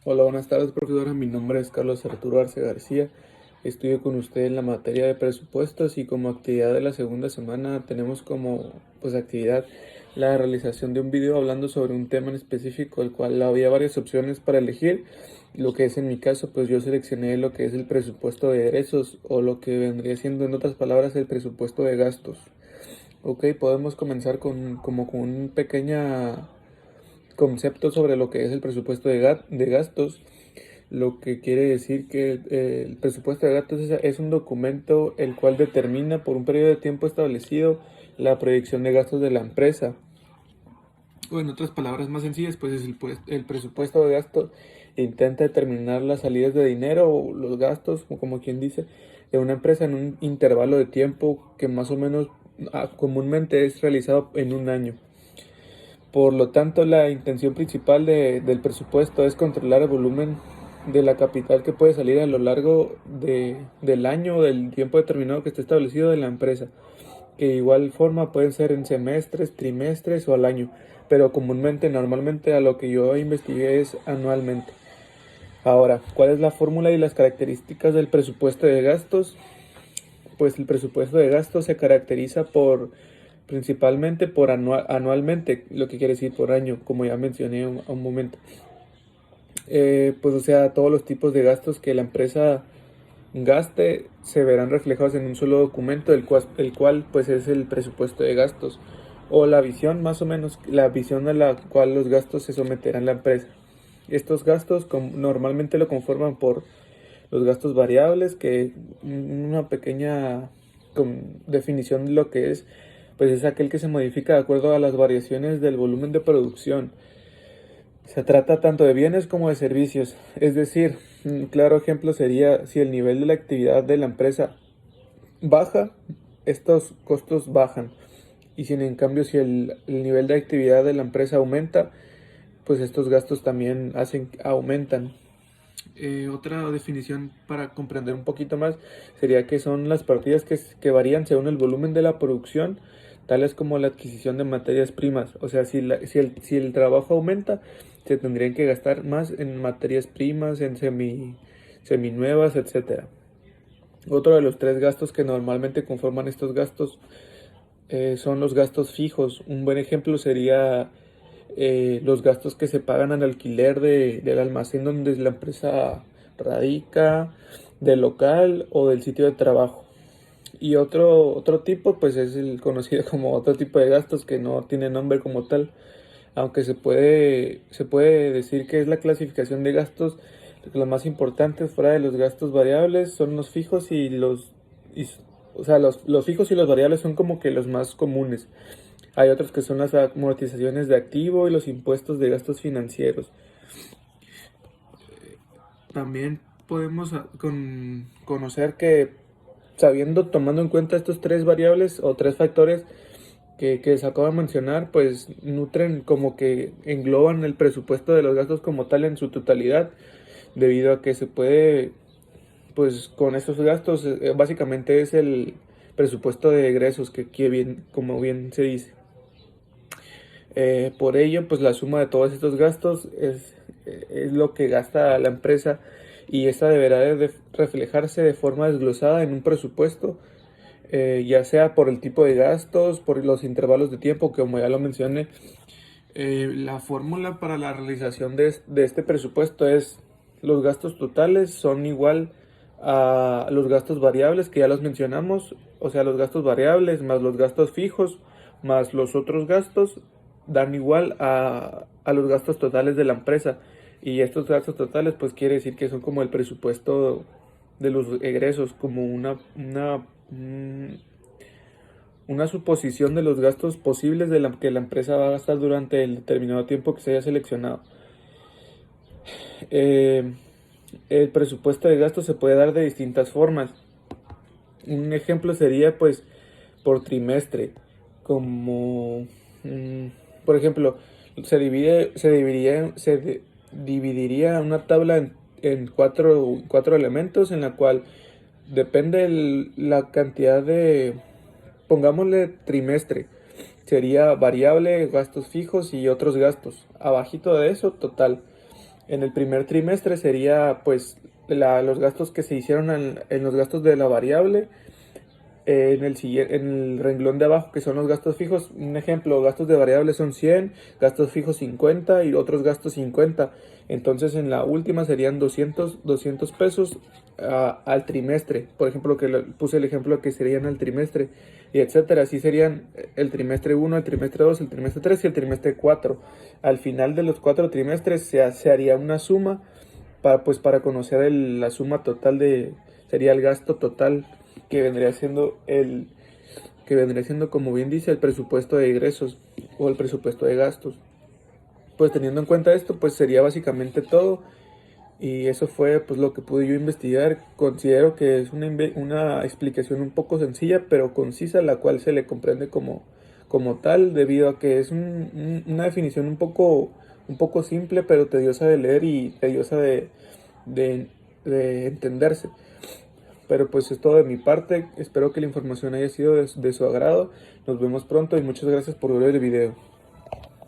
Hola, buenas tardes, profesora. Mi nombre es Carlos Arturo Arce García. Estudio con usted en la materia de presupuestos y como actividad de la segunda semana tenemos como actividad la realización de un video hablando sobre un tema en específico, el cual había varias opciones para elegir. Lo que es en mi caso, pues yo seleccioné lo que es el presupuesto de egresos o lo que vendría siendo en otras palabras el presupuesto de gastos. Ok, podemos comenzar con un pequeño concepto sobre lo que es el presupuesto de gastos, lo que quiere decir que el presupuesto de gastos es un documento el cual determina por un periodo de tiempo establecido la proyección de gastos de la empresa. O en otras palabras más sencillas, pues es el presupuesto de gastos intenta determinar las salidas de dinero o los gastos, o como quien dice, de una empresa en un intervalo de tiempo que más o menos comúnmente es realizado en un año. Por lo tanto, la intención principal del presupuesto es controlar el volumen de la capital que puede salir a lo largo del año o del tiempo determinado que esté establecido de la empresa, que de igual forma pueden ser en semestres, trimestres o al año, pero normalmente a lo que yo investigué es anualmente. Ahora, ¿cuál es la fórmula y las características del presupuesto de gastos? Pues el presupuesto de gastos se caracteriza principalmente por anualmente, lo que quiere decir por año, como ya mencioné un momento. Pues o sea, todos los tipos de gastos que la empresa gaste se verán reflejados en un solo documento, el cual pues es el presupuesto de gastos, o la visión, más o menos, la visión a la cual los gastos se someterán a la empresa. Estos gastos normalmente lo conforman por los gastos variables, que una pequeña definición de lo que pues es aquel que se modifica de acuerdo a las variaciones del volumen de producción. Se trata tanto de bienes como de servicios, es decir, un claro ejemplo sería si el nivel de la actividad de la empresa baja, estos costos bajan. Y si en cambio si el nivel de actividad de la empresa aumenta, pues estos gastos también aumentan. Otra definición para comprender un poquito más sería que son las partidas que varían según el volumen de la producción, tales como la adquisición de materias primas. O sea, si el trabajo aumenta, se tendrían que gastar más en materias primas, en seminuevas, etcétera. Otro de los tres gastos que normalmente conforman estos gastos son los gastos fijos. Un buen ejemplo sería los gastos que se pagan al alquiler del almacén donde la empresa radica, del local o del sitio de trabajo. Y otro tipo, pues es el conocido como otro tipo de gastos que no tiene nombre como tal, aunque se puede decir que es la clasificación de gastos. Los más importantes fuera de los gastos variables son los fijos y, o sea, los fijos y los variables son como que los más comunes. Hay otros que son las amortizaciones de activo y los impuestos de gastos financieros. También podemos conocer que tomando en cuenta estos tres variables o tres factores que les acabo de mencionar, pues nutren como que engloban el presupuesto de los gastos como tal en su totalidad, debido a que se puede, pues con estos gastos, básicamente es el presupuesto de egresos como bien se dice. Por ello, pues la suma de todos estos gastos es lo que gasta la empresa y esta deberá de reflejarse de forma desglosada en un presupuesto, ya sea por el tipo de gastos, por los intervalos de tiempo, que como ya lo mencioné. La fórmula para la realización de este presupuesto es: los gastos totales son igual a los gastos variables que ya los mencionamos, o sea, los gastos variables más los gastos fijos más los otros gastos dan igual a los gastos totales de la empresa. Y estos gastos totales pues quiere decir que son como el presupuesto de los egresos, como una suposición de los gastos posibles que la empresa va a gastar durante el determinado tiempo que se haya seleccionado. Eh, el presupuesto de gastos se puede dar de distintas formas. Un ejemplo sería pues por trimestre, como por ejemplo dividiría una tabla en cuatro elementos, en la cual depende la cantidad pongámosle trimestre, sería variable, gastos fijos y otros gastos. Abajito de eso, total. En el primer trimestre sería pues los gastos que se hicieron en los gastos de la variable. En el renglón de abajo, que son los gastos fijos, un ejemplo, gastos de variable son 100, gastos fijos 50 y otros gastos 50. Entonces en la última serían 200 pesos al trimestre. Por ejemplo, puse el ejemplo que serían al trimestre y etcétera. Así serían el trimestre 1, el trimestre 2, el trimestre 3 y el trimestre 4. Al final de los 4 trimestres se haría una suma para conocer la suma total sería el gasto total que vendría siendo, como bien dice, el presupuesto de ingresos o el presupuesto de gastos. Pues teniendo en cuenta esto, pues sería básicamente todo. Y eso fue pues lo que pude yo investigar. Considero que es una explicación un poco sencilla, pero concisa, la cual se le comprende como tal, debido a que es una definición un poco simple, pero tediosa de leer y tediosa de, de entenderse. Pero pues es todo de mi parte. Espero que la información haya sido de su agrado. Nos vemos pronto y muchas gracias por ver el video.